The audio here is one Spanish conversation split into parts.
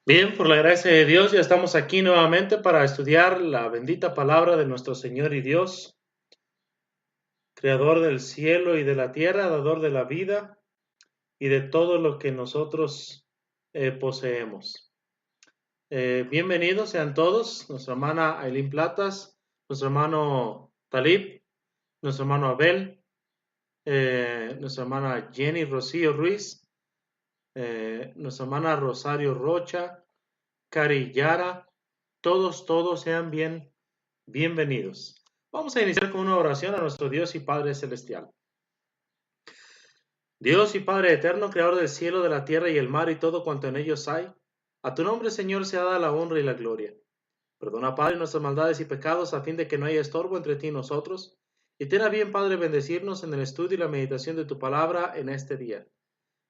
Bien, por la gracia de Dios, ya estamos aquí nuevamente para estudiar la bendita palabra de nuestro Señor y Dios, creador del cielo y de la tierra, dador de la vida y de todo lo que nosotros poseemos. Bienvenidos sean todos, nuestra hermana Aileen Platas, nuestro hermano Talib, nuestro hermano Abel, nuestra hermana Jenny Rocío Ruiz, nuestra hermana Rosario Rocha, Cari Yara, todos sean bienvenidos. Vamos a iniciar con una oración a nuestro Dios y Padre Celestial. Dios y Padre eterno, creador del cielo, de la tierra y el mar y todo cuanto en ellos hay, a tu nombre, Señor, sea dada la honra y la gloria. Perdona, Padre, nuestras maldades y pecados a fin de que no haya estorbo entre ti y nosotros. Y ten a bien, Padre, bendecirnos en el estudio y la meditación de tu palabra en este día.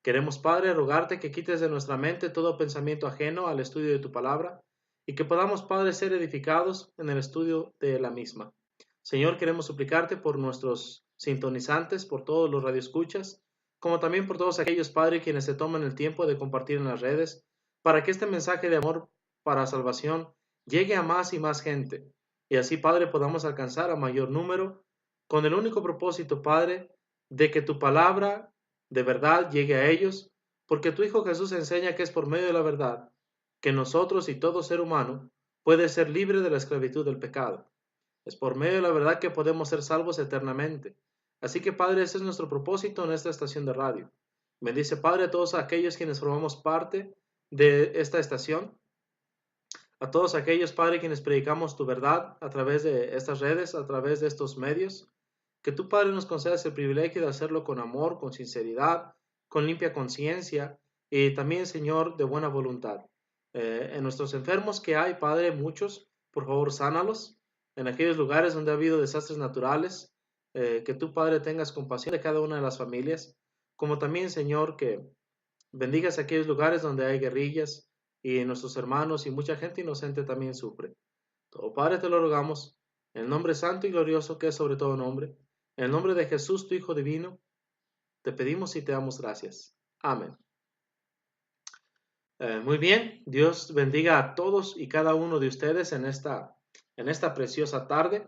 Queremos, Padre, rogarte que quites de nuestra mente todo pensamiento ajeno al estudio de tu palabra y que podamos, Padre, ser edificados en el estudio de la misma. Señor, queremos suplicarte por nuestros sintonizantes, por todos los radioescuchas, como también por todos aquellos, Padre, quienes se toman el tiempo de compartir en las redes, para que este mensaje de amor para salvación llegue a más y más gente. Y así, Padre, podamos alcanzar a mayor número, con el único propósito, Padre, de que tu palabra de verdad llegue a ellos, porque tu Hijo Jesús enseña que es por medio de la verdad que nosotros y todo ser humano puede ser libre de la esclavitud del pecado. Es por medio de la verdad que podemos ser salvos eternamente. Así que, Padre, ese es nuestro propósito en esta estación de radio. Bendice, Padre, a todos aquellos quienes formamos parte de esta estación, a todos aquellos, Padre, quienes predicamos tu verdad a través de estas redes, a través de estos medios. Que tú, Padre, nos concedas el privilegio de hacerlo con amor, con sinceridad, con limpia conciencia y también, Señor, de buena voluntad. En nuestros enfermos que hay, Padre, muchos, por favor, sánalos. En aquellos lugares donde ha habido desastres naturales, que tú, Padre, tengas compasión de cada una de las familias, como también, Señor, que bendigas aquellos lugares donde hay guerrillas y nuestros hermanos y mucha gente inocente también sufre. Todo, Padre, te lo rogamos, en el nombre santo y glorioso que es sobre todo nombre, en el nombre de Jesús, tu Hijo divino, te pedimos y te damos gracias. Amén. Muy bien, Dios bendiga a todos y cada uno de ustedes en esta preciosa tarde,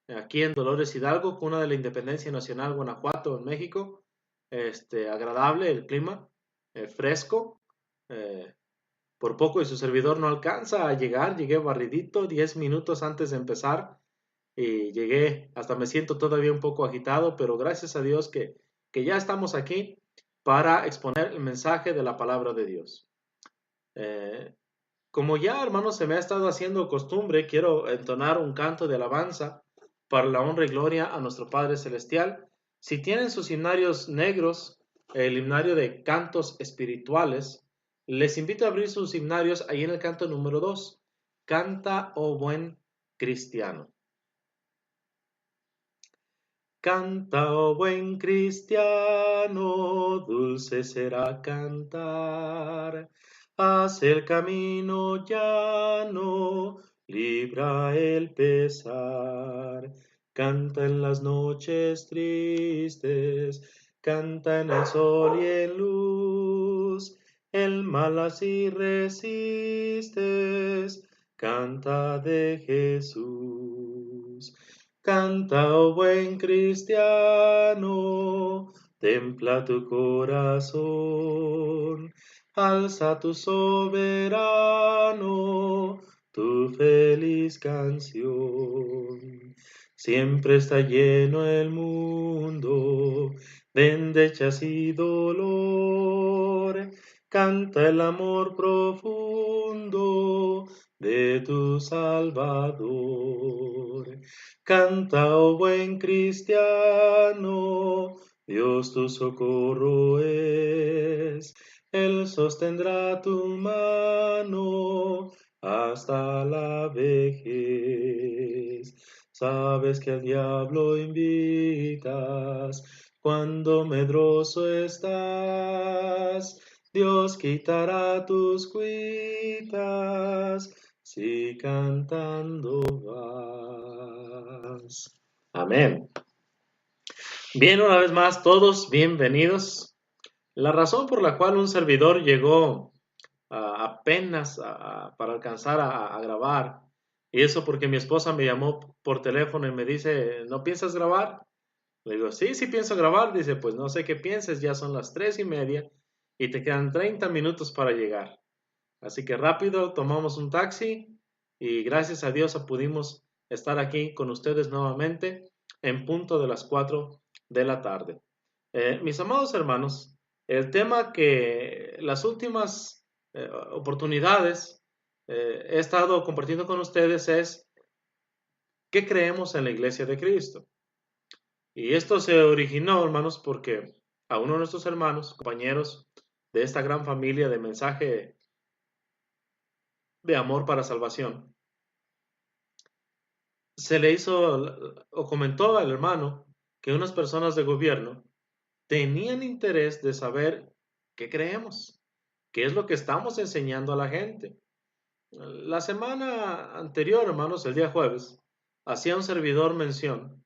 aquí en Dolores Hidalgo, cuna de la Independencia Nacional, Guanajuato, en México. Agradable el clima, fresco. Por poco y su servidor no alcanza a llegar, llegué barridito 10 minutos antes de empezar y llegué, hasta me siento todavía un poco agitado, pero gracias a Dios que ya estamos aquí para exponer el mensaje de la palabra de Dios. Como ya, hermanos, se me ha estado haciendo costumbre, quiero entonar un canto de alabanza para la honra y gloria a nuestro Padre Celestial. Si tienen sus himnarios negros, el himnario de cantos espirituales, les invito a abrir sus himnarios ahí en el canto número 2. Canta, oh buen cristiano. Canta, oh buen cristiano, dulce será cantar. Haz el camino llano, libra el pesar. Canta en las noches tristes, canta en el sol y en luz. El mal así resistes, canta de Jesús. Canta, oh buen cristiano, templa tu corazón, alza tu soberano, tu feliz canción. Siempre está lleno el mundo de endechas y dolor. Canta el amor profundo de tu Salvador. Canta, oh buen cristiano, Dios tu socorro es. Él sostendrá tu mano hasta la vejez. Sabes que al diablo invitas cuando medroso estás. Dios quitará tus cuitas si cantando vas. Amén. Bien, una vez más, todos bienvenidos. La razón por la cual un servidor llegó apenas para alcanzar a grabar, y eso porque mi esposa me llamó por teléfono y me dice, ¿no piensas grabar? Le digo, sí, sí pienso grabar. Dice, pues no sé qué pienses, ya son las 3:30 y te quedan 30 minutos para llegar. Así que rápido tomamos un taxi y gracias a Dios pudimos estar aquí con ustedes nuevamente en punto de las 4 de la tarde. Mis amados hermanos, el tema que las últimas oportunidades he estado compartiendo con ustedes es ¿qué creemos en la Iglesia de Cristo? Y esto se originó, hermanos, porque a uno de nuestros hermanos, compañeros de esta gran familia de mensaje de amor para salvación, se le hizo o comentó al hermano que unas personas de gobierno tenían interés de saber qué creemos, qué es lo que estamos enseñando a la gente. La semana anterior, hermanos, el día jueves, hacía un servidor mención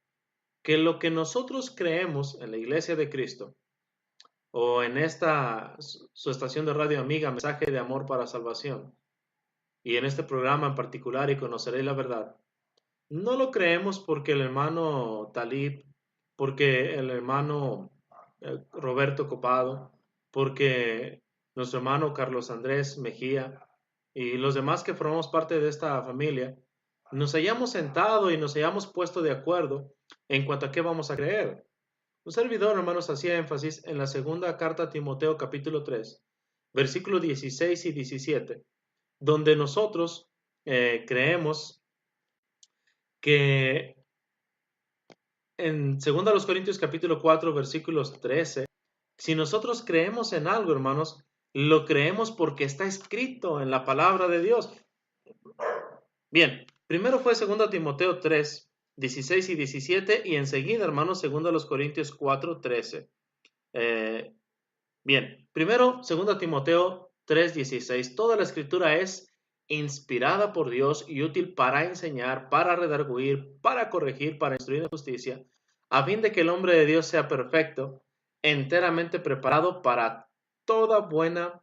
que lo que nosotros creemos en la Iglesia de Cristo o en esta su estación de radio amiga, Mensaje de Amor para Salvación, y en este programa en particular, y conoceréis la verdad, no lo creemos porque el hermano Talib, porque el hermano Roberto Copado, porque nuestro hermano Carlos Andrés Mejía y los demás que formamos parte de esta familia, nos hayamos sentado y nos hayamos puesto de acuerdo en cuanto a qué vamos a creer. Un servidor, hermanos, hacía énfasis en la segunda carta a Timoteo capítulo 3, versículos 16 y 17, donde nosotros creemos que en 2 Corintios capítulo 4, versículos 13, si nosotros creemos en algo, hermanos, lo creemos porque está escrito en la palabra de Dios. Bien, primero fue 2 Timoteo 3, 16 y 17, y enseguida, hermanos, 2 Corintios 4, 13. Bien, primero, 2 Timoteo 3:16. Toda la escritura es inspirada por Dios y útil para enseñar, para redarguir, para corregir, para instruir en justicia, a fin de que el hombre de Dios sea perfecto, enteramente preparado para toda buena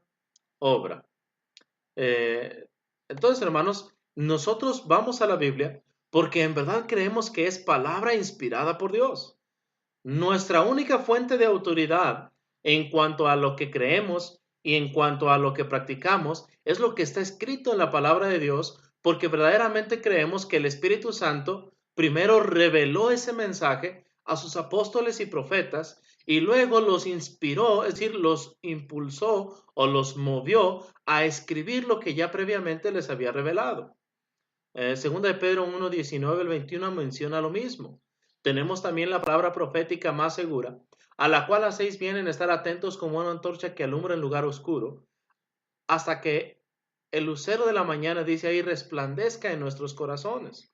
obra. Entonces, hermanos, nosotros vamos a la Biblia porque en verdad creemos que es palabra inspirada por Dios. Nuestra única fuente de autoridad en cuanto a lo que creemos y en cuanto a lo que practicamos es lo que está escrito en la palabra de Dios, porque verdaderamente creemos que el Espíritu Santo primero reveló ese mensaje a sus apóstoles y profetas y luego los inspiró, es decir, los impulsó o los movió a escribir lo que ya previamente les había revelado. Segunda de Pedro 1, 19 al 21 menciona lo mismo. Tenemos también la palabra profética más segura, a la cual hacéis bien en estar atentos como una antorcha que alumbra en lugar oscuro, hasta que el lucero de la mañana, dice ahí, resplandezca en nuestros corazones.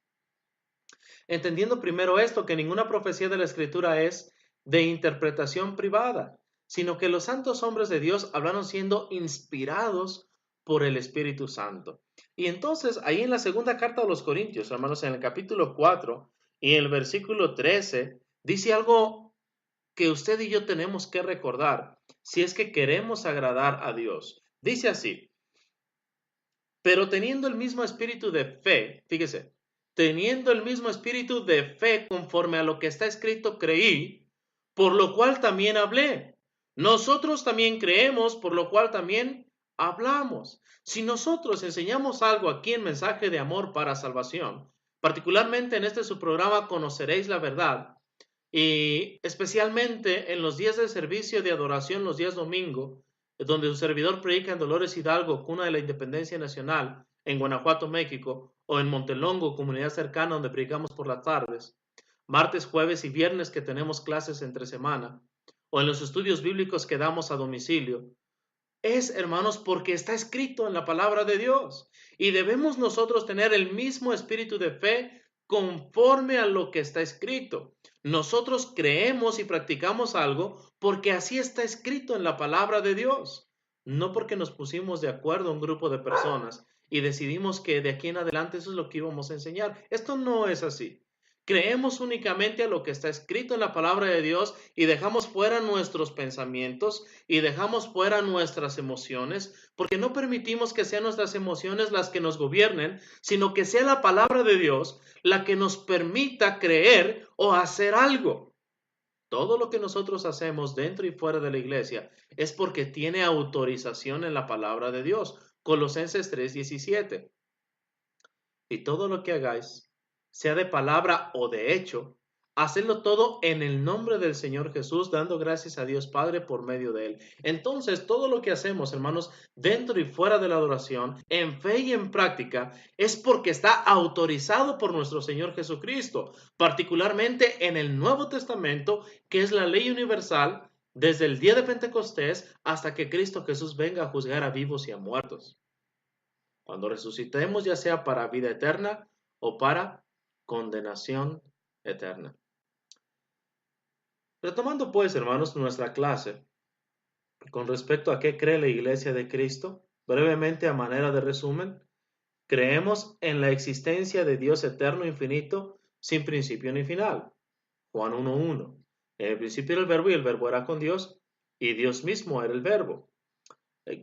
Entendiendo primero esto, que ninguna profecía de la Escritura es de interpretación privada, sino que los santos hombres de Dios hablaron siendo inspirados por el Espíritu Santo. Y entonces, ahí en la segunda carta a los Corintios, hermanos, en el capítulo 4 y en el versículo 13, dice algo que usted y yo tenemos que recordar si es que queremos agradar a Dios. Dice así, pero teniendo el mismo espíritu de fe, fíjese, teniendo el mismo espíritu de fe conforme a lo que está escrito, creí, por lo cual también hablé. Nosotros también creemos, por lo cual también hablamos. Si nosotros enseñamos algo aquí en mensaje de amor para salvación, Particularmente en este su programa Conoceréis la Verdad, y especialmente en los días de servicio de adoración, los días domingo, donde su servidor predica en Dolores Hidalgo, cuna de la Independencia Nacional, en Guanajuato, México, o en Montelongo, comunidad cercana donde predicamos por las tardes, martes, jueves y viernes que tenemos clases entre semana, o en los estudios bíblicos que damos a domicilio. Es, hermanos, porque está escrito en la palabra de Dios y debemos nosotros tener el mismo espíritu de fe conforme a lo que está escrito. Nosotros creemos y practicamos algo porque así está escrito en la palabra de Dios, no porque nos pusimos de acuerdo un grupo de personas y decidimos que de aquí en adelante eso es lo que íbamos a enseñar. Esto no es así. Creemos únicamente a lo que está escrito en la palabra de Dios y dejamos fuera nuestros pensamientos y dejamos fuera nuestras emociones, porque no permitimos que sean nuestras emociones las que nos gobiernen, sino que sea la palabra de Dios la que nos permita creer o hacer algo. Todo lo que nosotros hacemos dentro y fuera de la iglesia es porque tiene autorización en la palabra de Dios. Colosenses 3:17. Y todo lo que hagáis, sea de palabra o de hecho, hacedlo todo en el nombre del Señor Jesús, dando gracias a Dios Padre por medio de Él. Entonces, todo lo que hacemos, hermanos, dentro y fuera de la adoración, en fe y en práctica, es porque está autorizado por nuestro Señor Jesucristo, particularmente en el Nuevo Testamento, que es la ley universal, desde el día de Pentecostés hasta que Cristo Jesús venga a juzgar a vivos y a muertos. Cuando resucitemos, ya sea para vida eterna o para condenación eterna. Retomando pues, hermanos, nuestra clase con respecto a qué cree la Iglesia de Cristo, brevemente a manera de resumen, creemos en la existencia de Dios eterno e infinito, sin principio ni final. Juan 1:1. En el principio era el verbo y el verbo era con Dios y Dios mismo era el verbo.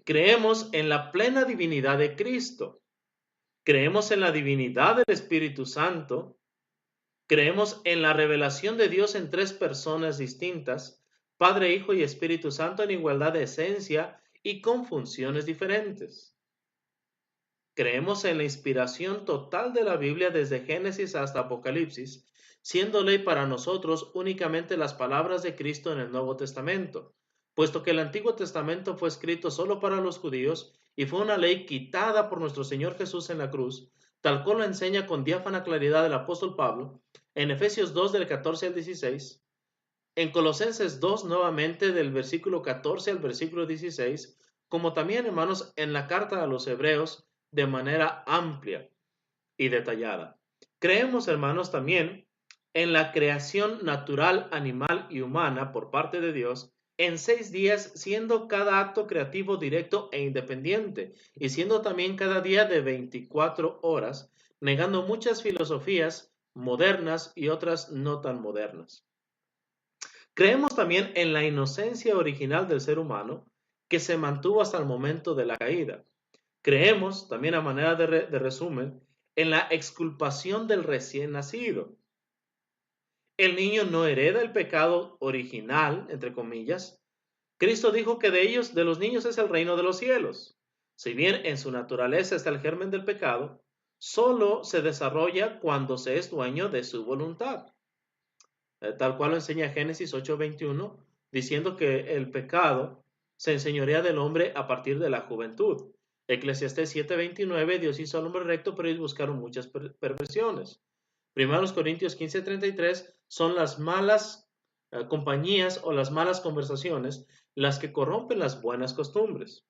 Creemos en la plena divinidad de Cristo. Creemos en la divinidad del Espíritu Santo. Creemos en la revelación de Dios en tres personas distintas, Padre, Hijo y Espíritu Santo, en igualdad de esencia y con funciones diferentes. Creemos en la inspiración total de la Biblia desde Génesis hasta Apocalipsis, siendo ley para nosotros únicamente las palabras de Cristo en el Nuevo Testamento, puesto que el Antiguo Testamento fue escrito solo para los judíos y fue una ley quitada por nuestro Señor Jesús en la cruz, tal cual lo enseña con diáfana claridad el apóstol Pablo, en Efesios 2 del 14 al 16, en Colosenses 2 nuevamente del versículo 14 al versículo 16, como también, hermanos, en la carta a los Hebreos de manera amplia y detallada. Creemos, hermanos, también en la creación natural, animal y humana por parte de Dios en 6 días, siendo cada acto creativo directo e independiente, y siendo también cada día de 24 horas, negando muchas filosofías modernas y otras no tan modernas. Creemos también en la inocencia original del ser humano, que se mantuvo hasta el momento de la caída. Creemos, también a manera de resumen, en la exculpación del recién nacido. El niño no hereda el pecado original, entre comillas. Cristo dijo que de ellos, de los niños, es el reino de los cielos. Si bien en su naturaleza está el germen del pecado, solo se desarrolla cuando se es dueño de su voluntad. Tal cual lo enseña Génesis 8:21, diciendo que el pecado se enseñorea del hombre a partir de la juventud. Eclesiastés 7:29, Dios hizo al hombre recto, pero ellos buscaron muchas perversiones. Primeros Corintios 15:33 son las malas compañías o las malas conversaciones las que corrompen las buenas costumbres.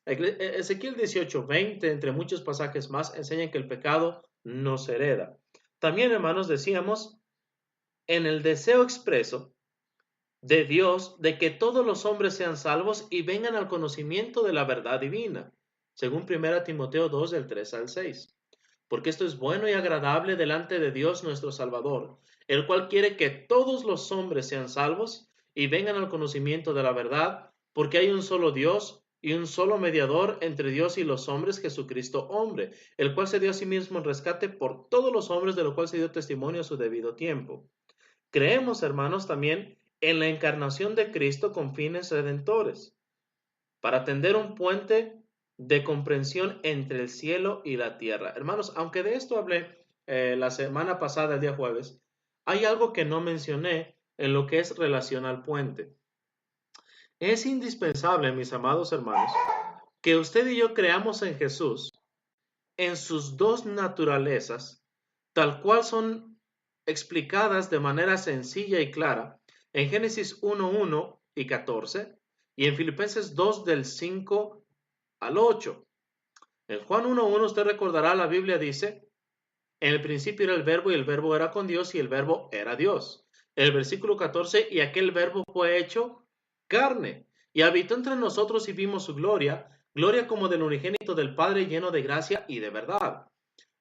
Ezequiel 18:20, entre muchos pasajes más, enseñan que el pecado no se hereda. También, hermanos, decíamos en el deseo expreso de Dios de que todos los hombres sean salvos y vengan al conocimiento de la verdad divina, según 1 Timoteo 2 del 3 al 6. Porque esto es bueno y agradable delante de Dios nuestro Salvador, el cual quiere que todos los hombres sean salvos y vengan al conocimiento de la verdad, porque hay un solo Dios y un solo mediador entre Dios y los hombres, Jesucristo hombre, el cual se dio a sí mismo en rescate por todos los hombres, de lo cual se dio testimonio a su debido tiempo. Creemos, hermanos, también en la encarnación de Cristo con fines redentores, para tender un puente de comprensión entre el cielo y la tierra. Hermanos, aunque de esto hablé la semana pasada, el día jueves, hay algo que no mencioné en lo que es relación al puente. Es indispensable, mis amados hermanos, que usted y yo creamos en Jesús, en sus dos naturalezas, tal cual son explicadas de manera sencilla y clara en Génesis 1:1 y 14 y en Filipenses 2 del 5 al 8. En Juan 1:1 usted recordará, la Biblia dice, en el principio era el verbo y el verbo era con Dios y el verbo era Dios. El versículo 14, y aquel verbo fue hecho carne y habitó entre nosotros y vimos su gloria, gloria como del unigénito del Padre, lleno de gracia y de verdad.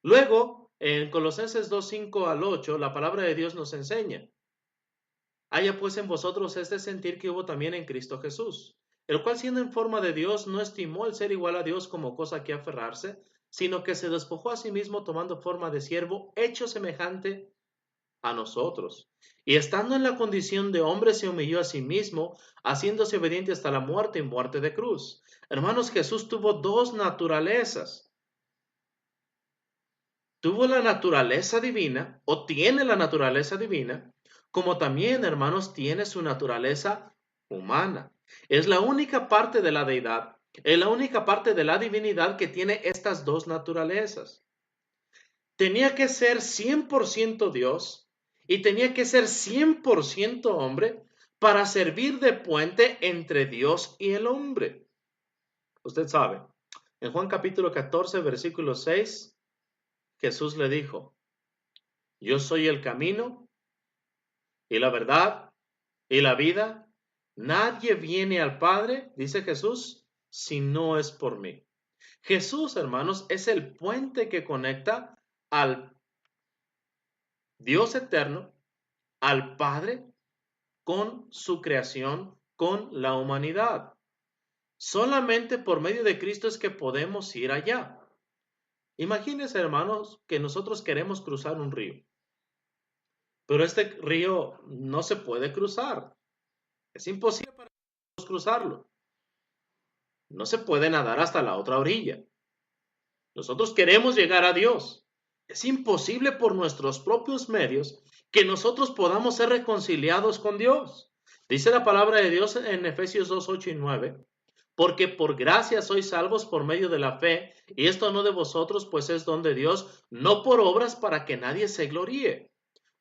Luego, en Colosenses 2, 5 al 8, la palabra de Dios nos enseña: haya pues en vosotros este sentir que hubo también en Cristo Jesús, el cual siendo en forma de Dios no estimó el ser igual a Dios como cosa que aferrarse, sino que se despojó a sí mismo tomando forma de siervo, hecho semejante a nosotros. Y estando en la condición de hombre se humilló a sí mismo, haciéndose obediente hasta la muerte y muerte de cruz. Hermanos, Jesús tuvo dos naturalezas. Tuvo la naturaleza divina, o tiene la naturaleza divina, como también, hermanos, tiene su naturaleza humana. Es la única parte de la deidad, es la única parte de la divinidad que tiene estas dos naturalezas. Tenía que ser 100% Dios y tenía que ser 100% hombre para servir de puente entre Dios y el hombre. Usted sabe, en Juan capítulo 14, versículo 6, Jesús le dijo: yo soy el camino y la verdad y la vida. Nadie viene al Padre, dice Jesús, si no es por mí. Jesús, hermanos, es el puente que conecta al Dios eterno, al Padre, con su creación, con la humanidad. Solamente por medio de Cristo es que podemos ir allá. Imagínense, hermanos, que nosotros queremos cruzar un río, pero este río no se puede cruzar. Es imposible para nosotros cruzarlo. No se puede nadar hasta la otra orilla. Nosotros queremos llegar a Dios. Es imposible por nuestros propios medios que nosotros podamos ser reconciliados con Dios. Dice la palabra de Dios en Efesios 2, 8 y 9. Porque por gracia sois salvos por medio de la fe, y esto no de vosotros, pues es don de Dios, no por obras para que nadie se gloríe.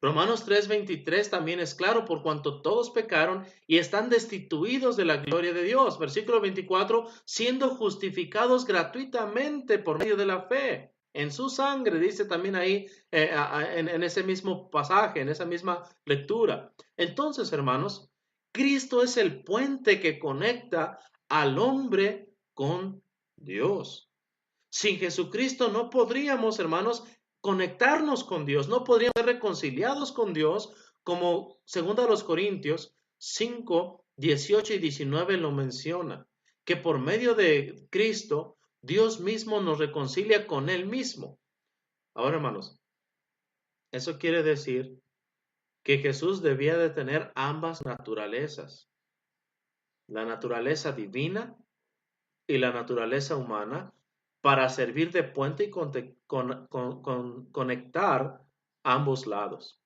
Romanos 3:23 también es claro: por cuanto todos pecaron y están destituidos de la gloria de Dios. Versículo 24, siendo justificados gratuitamente por medio de la fe en su sangre, dice también ahí en ese mismo pasaje, en esa misma lectura. Entonces, hermanos, Cristo es el puente que conecta al hombre con Dios. Sin Jesucristo no podríamos, hermanos, conectarnos con Dios, no podríamos ser reconciliados con Dios, como 2 Corintios 5, 18 y 19 lo menciona, que por medio de Cristo Dios mismo nos reconcilia con Él mismo. Ahora, hermanos, eso quiere decir que Jesús debía de tener ambas naturalezas, la naturaleza divina y la naturaleza humana, para servir de puente y conectar ambos lados.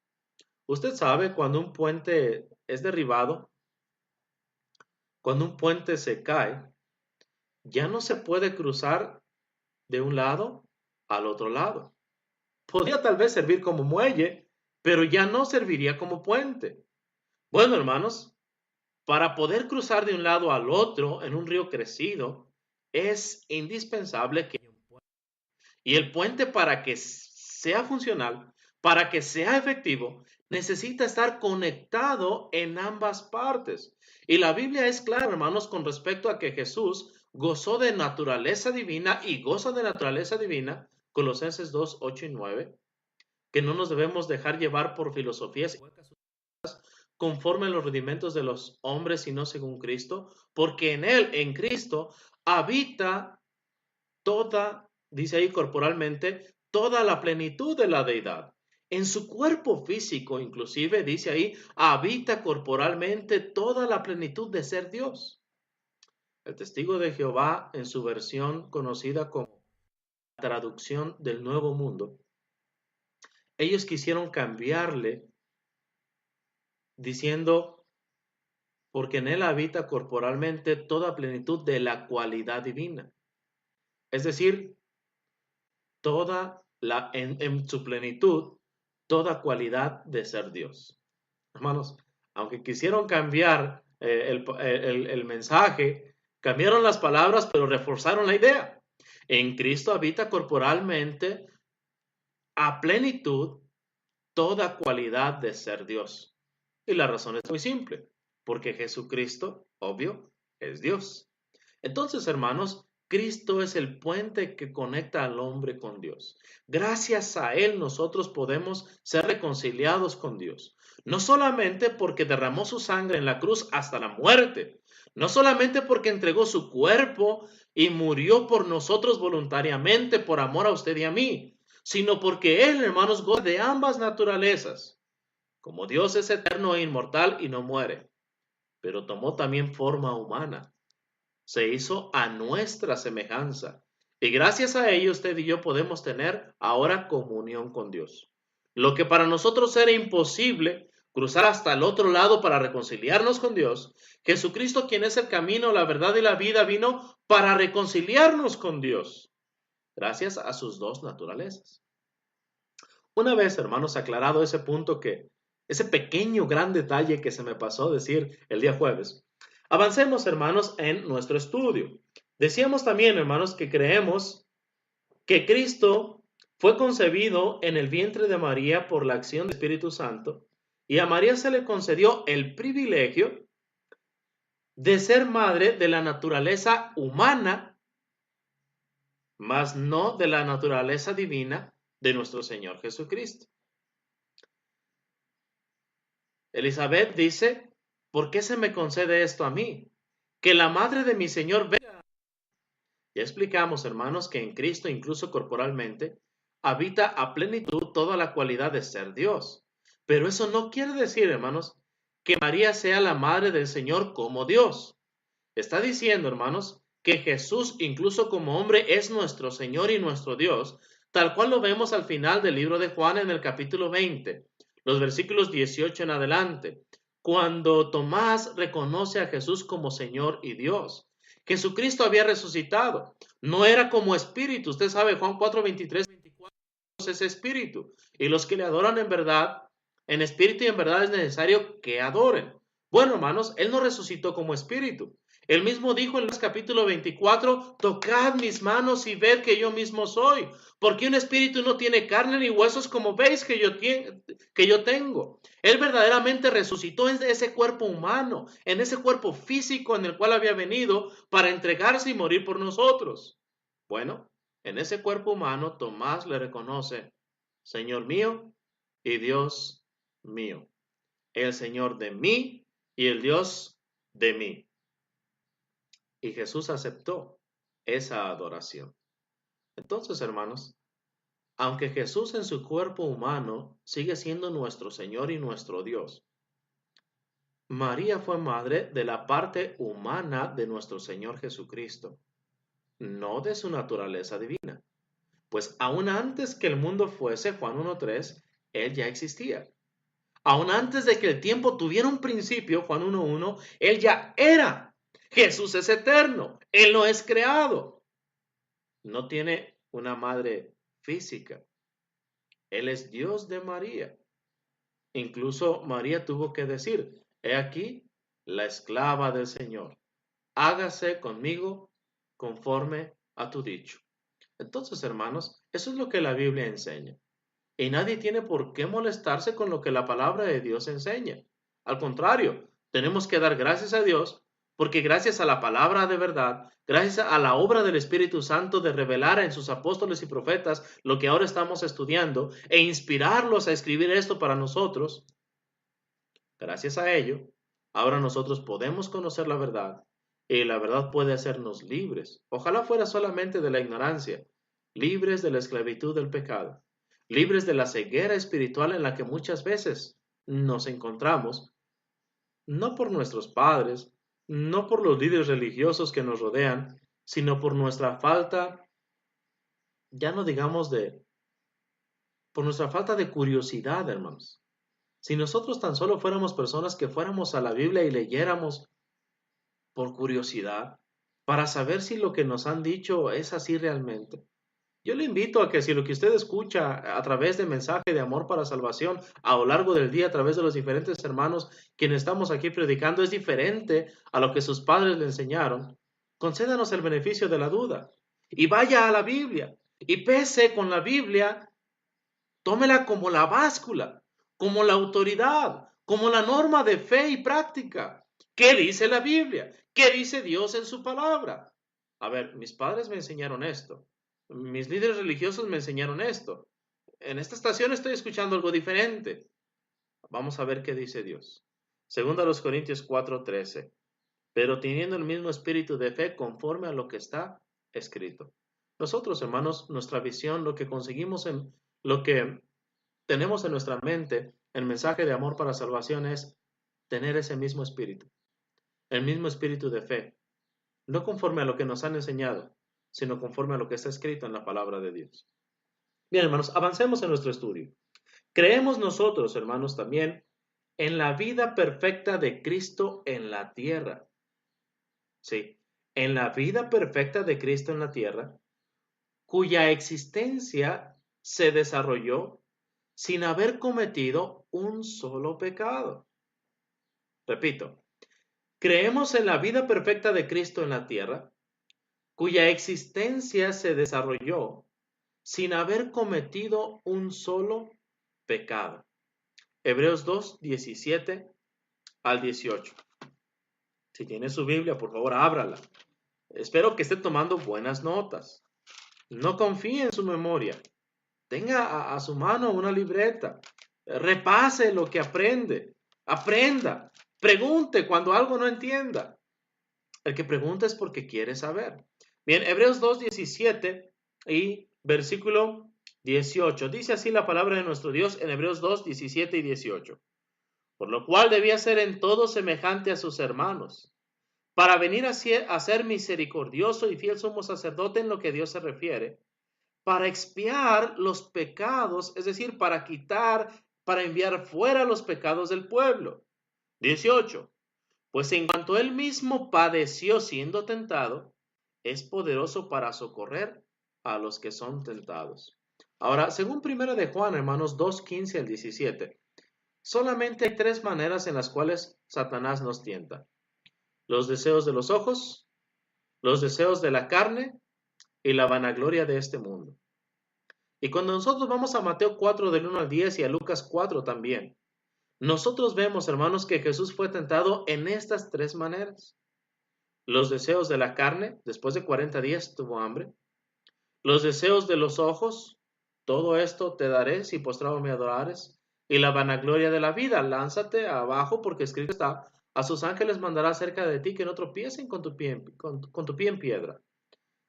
Usted sabe, cuando un puente es derribado, cuando un puente se cae, ya no se puede cruzar de un lado al otro lado. Podría tal vez servir como muelle, pero ya no serviría como puente. Bueno, hermanos, para poder cruzar de un lado al otro en un río crecido, es indispensable que y el puente, para que sea funcional, para que sea efectivo, necesita estar conectado en ambas partes. Y la Biblia es clara, hermanos, con respecto a que Jesús gozó de naturaleza divina y goza de naturaleza divina, Colosenses 2, 8 y 9, que no nos debemos dejar llevar por filosofías conforme a los rudimentos de los hombres, sino según Cristo, porque en Él, en Cristo, habita toda, dice ahí corporalmente, toda la plenitud de la deidad. En su cuerpo físico, inclusive, dice ahí, habita corporalmente toda la plenitud de ser Dios. El testigo de Jehová, en su versión conocida como traducción del Nuevo Mundo, ellos quisieron cambiarle diciendo, porque en él habita corporalmente toda plenitud de la cualidad divina. Es decir, en su plenitud, toda cualidad de ser Dios. Hermanos, aunque quisieron cambiar el mensaje, cambiaron las palabras, pero reforzaron la idea. En Cristo habita corporalmente a plenitud toda cualidad de ser Dios. Y la razón es muy simple, porque Jesucristo, obvio, es Dios. Entonces, hermanos, Cristo es el puente que conecta al hombre con Dios. Gracias a Él nosotros podemos ser reconciliados con Dios. No solamente porque derramó su sangre en la cruz hasta la muerte, no solamente porque entregó su cuerpo y murió por nosotros voluntariamente por amor a usted y a mí, sino porque Él, hermanos, goza de ambas naturalezas. Como Dios es eterno e inmortal y no muere, pero tomó también forma humana. Se hizo a nuestra semejanza. Y gracias a ello usted y yo podemos tener ahora comunión con Dios. Lo que para nosotros era imposible, cruzar hasta el otro lado para reconciliarnos con Dios, Jesucristo, quien es el camino, la verdad y la vida, vino para reconciliarnos con Dios, gracias a sus dos naturalezas. Una vez, hermanos, aclarado ese punto, ese pequeño gran detalle que se me pasó decir el día jueves, avancemos, hermanos, en nuestro estudio. Decíamos también, hermanos, que creemos que Cristo fue concebido en el vientre de María por la acción del Espíritu Santo, y a María se le concedió el privilegio de ser madre de la naturaleza humana, mas no de la naturaleza divina de nuestro Señor Jesucristo. Elizabeth dice, ¿por qué se me concede esto a mí? Que la madre de mi Señor venga. Ya explicamos, hermanos, que en Cristo, incluso corporalmente, habita a plenitud toda la cualidad de ser Dios. Pero eso no quiere decir, hermanos, que María sea la madre del Señor como Dios. Está diciendo, hermanos, que Jesús, incluso como hombre, es nuestro Señor y nuestro Dios, tal cual lo vemos al final del libro de Juan en el capítulo 20, los versículos 18 en adelante, cuando Tomás reconoce a Jesús como Señor y Dios. Jesucristo había resucitado, no era como espíritu. Usted sabe, Juan 4, 23, 24 es espíritu, y los que le adoran en espíritu y en verdad es necesario que adoren. Bueno, hermanos, Él no resucitó como espíritu. Él mismo dijo en el capítulo 24, tocad mis manos y ved que yo mismo soy, porque un espíritu no tiene carne ni huesos como veis que yo tengo. Él verdaderamente resucitó en ese cuerpo humano, en ese cuerpo físico en el cual había venido para entregarse y morir por nosotros. Bueno, en ese cuerpo humano Tomás le reconoce, Señor mío y Dios mío, el Señor de mí y el Dios de mí. Y Jesús aceptó esa adoración. Entonces, hermanos, aunque Jesús en su cuerpo humano sigue siendo nuestro Señor y nuestro Dios, María fue madre de la parte humana de nuestro Señor Jesucristo, no de su naturaleza divina. Pues aún antes que el mundo fuese, Juan 1.3, Él ya existía. Aún antes de que el tiempo tuviera un principio, Juan 1.1, Él ya era. Jesús es eterno, Él no es creado. No tiene una madre física. Él es Dios de María. Incluso María tuvo que decir, he aquí la esclava del Señor. Hágase conmigo conforme a tu dicho. Entonces, hermanos, eso es lo que la Biblia enseña. Y nadie tiene por qué molestarse con lo que la palabra de Dios enseña. Al contrario, tenemos que dar gracias a Dios porque gracias a la palabra de verdad, gracias a la obra del Espíritu Santo de revelar en sus apóstoles y profetas lo que ahora estamos estudiando e inspirarlos a escribir esto para nosotros, gracias a ello, ahora nosotros podemos conocer la verdad y la verdad puede hacernos libres. Ojalá fuera solamente de la ignorancia, libres de la esclavitud del pecado, libres de la ceguera espiritual en la que muchas veces nos encontramos, no por nuestros padres, no por los líderes religiosos que nos rodean, sino por nuestra falta, ya no digamos por nuestra falta de curiosidad, hermanos. Si nosotros tan solo fuéramos personas que fuéramos a la Biblia y leyéramos por curiosidad, para saber si lo que nos han dicho es así realmente. Yo le invito a que si lo que usted escucha a través de mensaje de amor para salvación a lo largo del día, a través de los diferentes hermanos quienes estamos aquí predicando, es diferente a lo que sus padres le enseñaron, concédanos el beneficio de la duda y vaya a la Biblia y pese con la Biblia, tómela como la báscula, como la autoridad, como la norma de fe y práctica. ¿Qué dice la Biblia? ¿Qué dice Dios en su palabra? A ver, mis padres me enseñaron esto. Mis líderes religiosos me enseñaron esto. En esta estación estoy escuchando algo diferente. Vamos a ver qué dice Dios. Segunda a los Corintios 4:13. Pero teniendo el mismo espíritu de fe conforme a lo que está escrito. Nosotros, hermanos, nuestra visión, lo que conseguimos en lo que tenemos en nuestra mente, el mensaje de amor para salvación es tener ese mismo espíritu, el mismo espíritu de fe, no conforme a lo que nos han enseñado, sino conforme a lo que está escrito en la palabra de Dios. Bien, hermanos, avancemos en nuestro estudio. Creemos nosotros, hermanos, también en la vida perfecta de Cristo en la tierra. Sí, en la vida perfecta de Cristo en la tierra, cuya existencia se desarrolló sin haber cometido un solo pecado. Repito, creemos en la vida perfecta de Cristo en la tierra, cuya existencia se desarrolló sin haber cometido un solo pecado. Hebreos 2, 17 al 18. Si tiene su Biblia, por favor, ábrala. Espero que esté tomando buenas notas. No confíe en su memoria. Tenga a su mano una libreta. Repase lo que aprende. Aprenda. Pregunte cuando algo no entienda. El que pregunta es porque quiere saber. Bien, Hebreos 2, 17 y versículo 18. Dice así la palabra de nuestro Dios en Hebreos 2, 17 y 18. Por lo cual debía ser en todo semejante a sus hermanos, para venir a ser misericordioso y fiel sumo sacerdote en lo que Dios se refiere, para expiar los pecados, es decir, para quitar, para enviar fuera los pecados del pueblo. 18. Pues en cuanto él mismo padeció siendo tentado, es poderoso para socorrer a los que son tentados. Ahora, según 1 de Juan, hermanos, 2, 15 al 17, solamente hay tres maneras en las cuales Satanás nos tienta. Los deseos de los ojos, los deseos de la carne y la vanagloria de este mundo. Y cuando nosotros vamos a Mateo 4 del 1 al 10 y a Lucas 4 también, nosotros vemos, hermanos, que Jesús fue tentado en estas tres maneras. Los deseos de la carne, después de 40 días tuvo hambre. Los deseos de los ojos, todo esto te daré si postrado me adorares. Y la vanagloria de la vida, lánzate abajo porque escrito está, a sus ángeles mandará cerca de ti que no tropiecen con tu pie en piedra.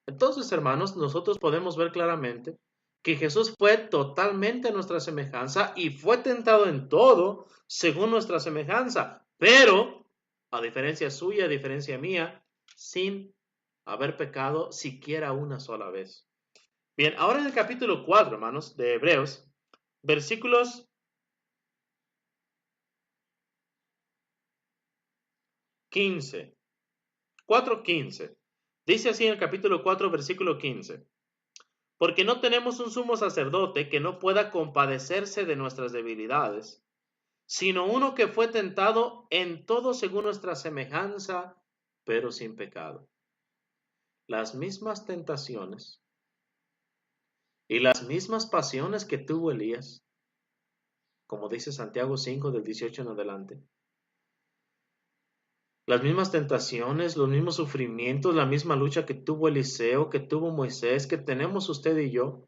Entonces, hermanos, nosotros podemos ver claramente que Jesús fue totalmente a nuestra semejanza y fue tentado en todo según nuestra semejanza, pero a diferencia suya, a diferencia mía, sin haber pecado siquiera una sola vez. Bien, ahora en el capítulo 4, hermanos, de Hebreos, versículos 15, 4:15. Dice así en el capítulo 4, versículo 15. Porque no tenemos un sumo sacerdote que no pueda compadecerse de nuestras debilidades, sino uno que fue tentado en todo según nuestra semejanza, pero sin pecado. Las mismas tentaciones y las mismas pasiones que tuvo Elías, como dice Santiago 5 del 18 en adelante. Las mismas tentaciones, los mismos sufrimientos, la misma lucha que tuvo Eliseo, que tuvo Moisés, que tenemos usted y yo,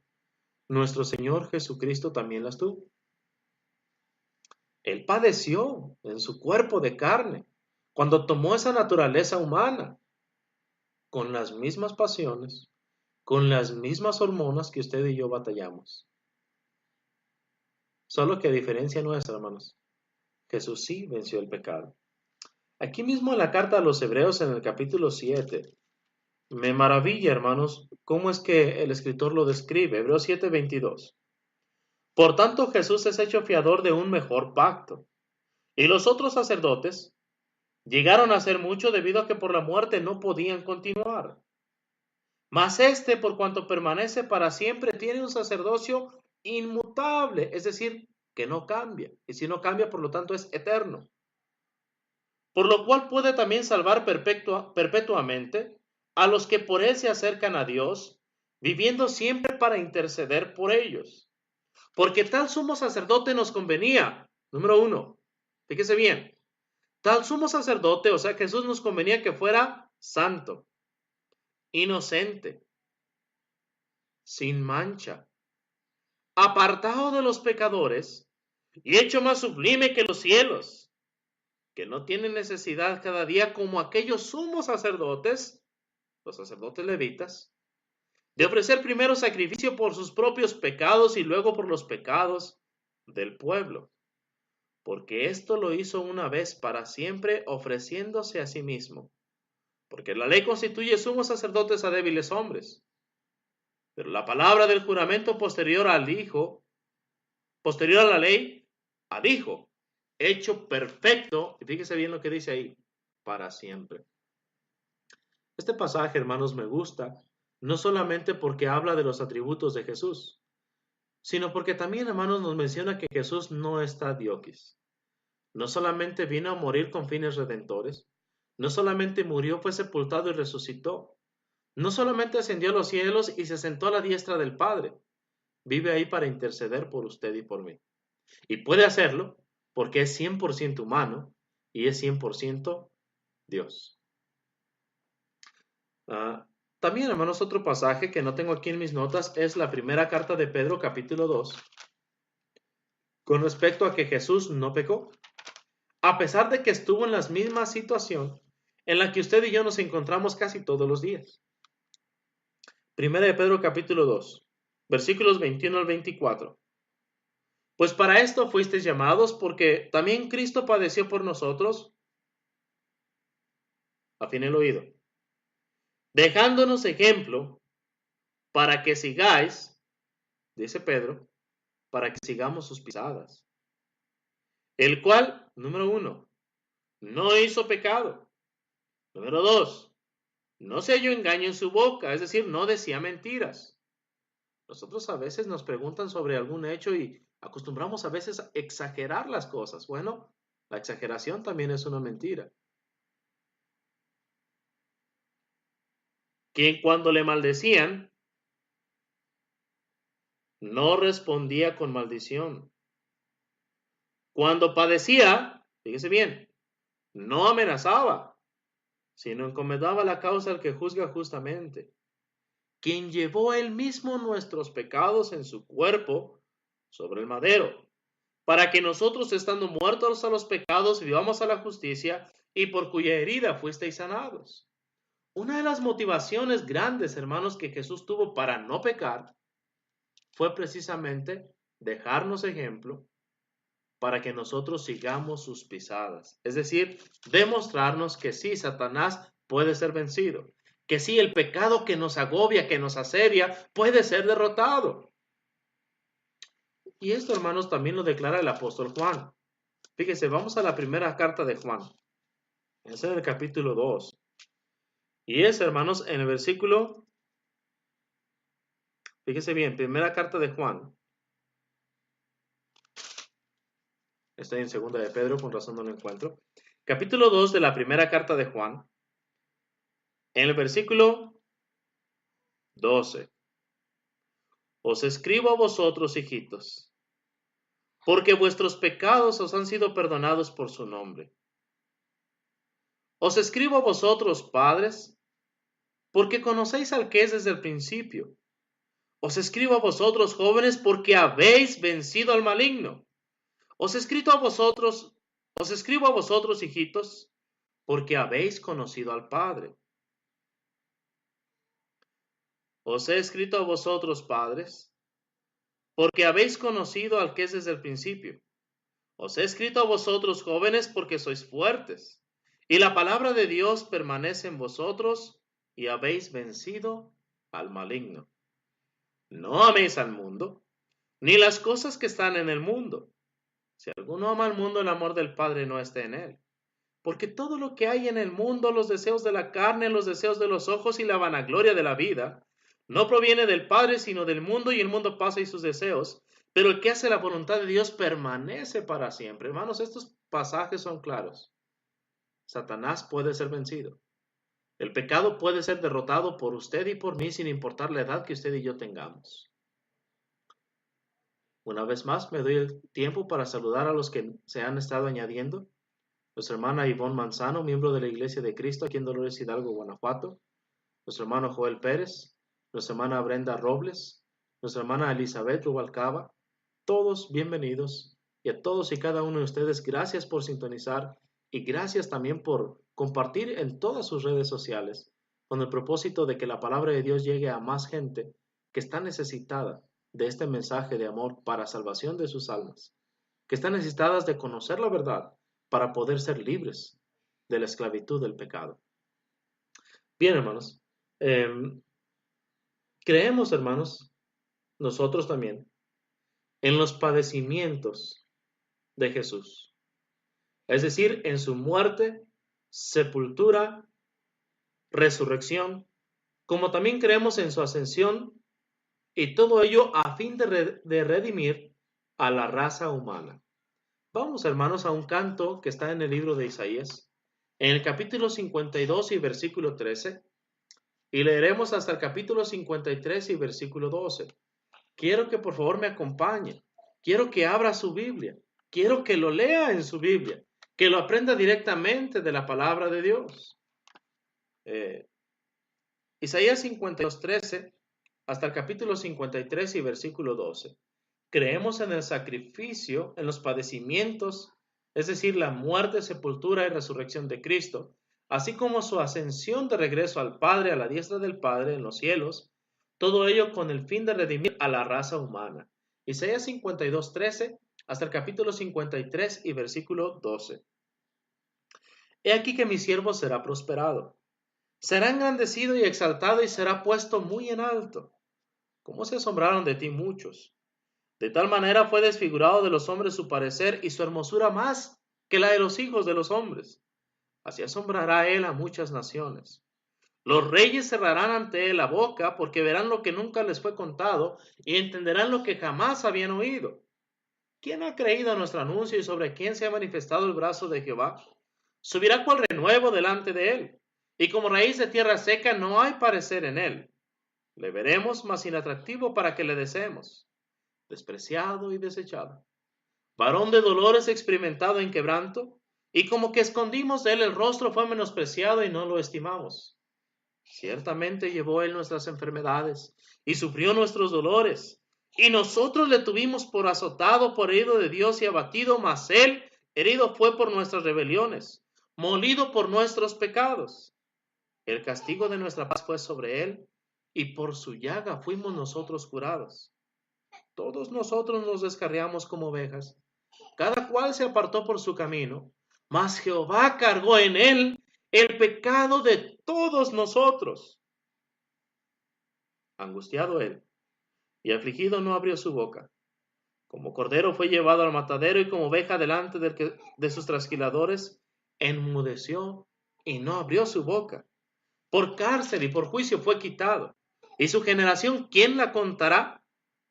nuestro Señor Jesucristo también las tuvo. Él padeció en su cuerpo de carne, cuando tomó esa naturaleza humana, con las mismas pasiones, con las mismas hormonas que usted y yo batallamos. Solo que a diferencia nuestra, hermanos, Jesús sí venció el pecado. Aquí mismo en la carta a los Hebreos, en el capítulo 7, me maravilla, hermanos, cómo es que el escritor lo describe. Hebreos 7:22. Por tanto, Jesús es hecho fiador de un mejor pacto. Y los otros sacerdotes llegaron a ser mucho debido a que por la muerte no podían continuar. Mas este, por cuanto permanece para siempre, tiene un sacerdocio inmutable, es decir, que no cambia. Y si no cambia, por lo tanto, es eterno. Por lo cual puede también salvar perpetuamente a los que por él se acercan a Dios, viviendo siempre para interceder por ellos. Porque tal sumo sacerdote nos convenía. Número 1, fíjese bien, tal sumo sacerdote, o sea, Jesús nos convenía que fuera santo, inocente, sin mancha, apartado de los pecadores y hecho más sublime que los cielos, que no tiene necesidad cada día como aquellos sumos sacerdotes, los sacerdotes levitas, de ofrecer primero sacrificio por sus propios pecados y luego por los pecados del pueblo, porque esto lo hizo una vez para siempre, ofreciéndose a sí mismo, porque la ley constituye sumos sacerdotes a débiles hombres, pero la palabra del juramento posterior al Hijo, posterior a la ley, al Hijo, hecho perfecto, y fíjese bien lo que dice ahí, para siempre. Este pasaje, hermanos, me gusta, no solamente porque habla de los atributos de Jesús, sino porque también, hermanos, nos menciona que Jesús no está dioquis. No solamente vino a morir con fines redentores, no solamente murió, fue sepultado y resucitó, no solamente ascendió a los cielos y se sentó a la diestra del Padre, vive ahí para interceder por usted y por mí. Y puede hacerlo porque es 100% humano y es 100% Dios. También, hermanos, otro pasaje que no tengo aquí en mis notas es la primera carta de Pedro, capítulo 2, con respecto a que Jesús no pecó, a pesar de que estuvo en la misma situación en la que usted y yo nos encontramos casi todos los días. Primera de Pedro, capítulo 2, versículos 21 al 24. Pues para esto fuisteis llamados, porque también Cristo padeció por nosotros, afine el oído, dejándonos ejemplo para que sigáis, dice Pedro, para que sigamos sus pisadas. El cual, número 1, no hizo pecado. Número 2, no se halló engaño en su boca, es decir, no decía mentiras. Nosotros a veces nos preguntan sobre algún hecho y acostumbramos a veces a exagerar las cosas. Bueno, la exageración también es una mentira. Quien cuando le maldecían, no respondía con maldición. Cuando padecía, fíjese bien, no amenazaba, sino encomendaba la causa al que juzga justamente, quien llevó él mismo nuestros pecados en su cuerpo sobre el madero, para que nosotros, estando muertos a los pecados, vivamos a la justicia, y por cuya herida fuisteis sanados. Una de las motivaciones grandes, hermanos, que Jesús tuvo para no pecar fue precisamente dejarnos ejemplo para que nosotros sigamos sus pisadas. Es decir, demostrarnos que sí, Satanás puede ser vencido, que sí, el pecado que nos agobia, que nos asedia, puede ser derrotado. Y esto, hermanos, también lo declara el apóstol Juan. Fíjense, vamos a la primera carta de Juan. Es en el capítulo 2. Y es, hermanos, en el versículo, fíjense bien, primera carta de Juan. Estoy en segunda de Pedro, con razón no lo encuentro. Capítulo 2 de la primera carta de Juan. En el versículo 12. Os escribo a vosotros, hijitos, porque vuestros pecados os han sido perdonados por su nombre. Os escribo a vosotros, padres, porque conocéis al que es desde el principio. Os escribo a vosotros, jóvenes, porque habéis vencido al maligno. Os escribo a vosotros, hijitos, porque habéis conocido al Padre. Os he escrito a vosotros, padres, porque habéis conocido al que es desde el principio. Os he escrito a vosotros, jóvenes, porque sois fuertes, y la palabra de Dios permanece en vosotros, y habéis vencido al maligno. No améis al mundo, ni las cosas que están en el mundo. Si alguno ama al mundo, el amor del Padre no está en él. Porque todo lo que hay en el mundo, los deseos de la carne, los deseos de los ojos y la vanagloria de la vida, no proviene del Padre, sino del mundo, y el mundo pasa y sus deseos. Pero el que hace la voluntad de Dios permanece para siempre. Hermanos, estos pasajes son claros. Satanás puede ser vencido. El pecado puede ser derrotado por usted y por mí sin importar la edad que usted y yo tengamos. Una vez más, me doy el tiempo para saludar a los que se han estado añadiendo. Nuestra hermana Ivonne Manzano, miembro de la Iglesia de Cristo aquí en Dolores Hidalgo, Guanajuato. Nuestro hermano Joel Pérez. Nuestra hermana Brenda Robles. Nuestra hermana Elizabeth Rubalcaba. Todos bienvenidos. Y a todos y cada uno de ustedes, gracias por sintonizar y gracias también por compartir en todas sus redes sociales con el propósito de que la palabra de Dios llegue a más gente que está necesitada de este mensaje de amor para salvación de sus almas, que están necesitadas de conocer la verdad para poder ser libres de la esclavitud del pecado. Bien, hermanos, creemos, hermanos, nosotros también, en los padecimientos de Jesús. Es decir, en su muerte, sepultura, resurrección, como también creemos en su ascensión, y todo ello a fin de redimir a la raza humana. Vamos, hermanos, a un canto que está en el libro de Isaías, en el capítulo 52 y versículo 13, y leeremos hasta el capítulo 53 y versículo 12. Quiero que por favor me acompañe, quiero que abra su Biblia, quiero que lo lea en su Biblia, que lo aprenda directamente de la palabra de Dios. Isaías 52, 13 hasta el capítulo 53 y versículo 12. Creemos en el sacrificio, en los padecimientos, es decir, la muerte, sepultura y resurrección de Cristo, así como su ascensión de regreso al Padre, a la diestra del Padre en los cielos, todo ello con el fin de redimir a la raza humana. Isaías 52, 13 hasta el capítulo 53 y versículo 12. He aquí que mi siervo será prosperado. Será engrandecido y exaltado y será puesto muy en alto. ¿Cómo se asombraron de ti muchos? De tal manera fue desfigurado de los hombres su parecer y su hermosura más que la de los hijos de los hombres. Así asombrará él a muchas naciones. Los reyes cerrarán ante él la boca porque verán lo que nunca les fue contado y entenderán lo que jamás habían oído. ¿Quién ha creído a nuestro anuncio y sobre quién se ha manifestado el brazo de Jehová? Subirá cual renuevo delante de él, y como raíz de tierra seca no hay parecer en él. Le veremos más inatractivo para que le deseemos, despreciado y desechado, varón de dolores experimentado en quebranto, y como que escondimos de él el rostro fue menospreciado y no lo estimamos. Ciertamente llevó él nuestras enfermedades y sufrió nuestros dolores, y nosotros le tuvimos por azotado, por herido de Dios y abatido, mas él herido fue por nuestras rebeliones, molido por nuestros pecados. El castigo de nuestra paz fue sobre él, y por su llaga fuimos nosotros curados. Todos nosotros nos descarriamos como ovejas, cada cual se apartó por su camino, mas Jehová cargó en él el pecado de todos nosotros. Angustiado él y afligido no abrió su boca. Como cordero fue llevado al matadero y como oveja delante de sus trasquiladores, enmudeció y no abrió su boca. Por cárcel y por juicio fue quitado. Y su generación, ¿quién la contará?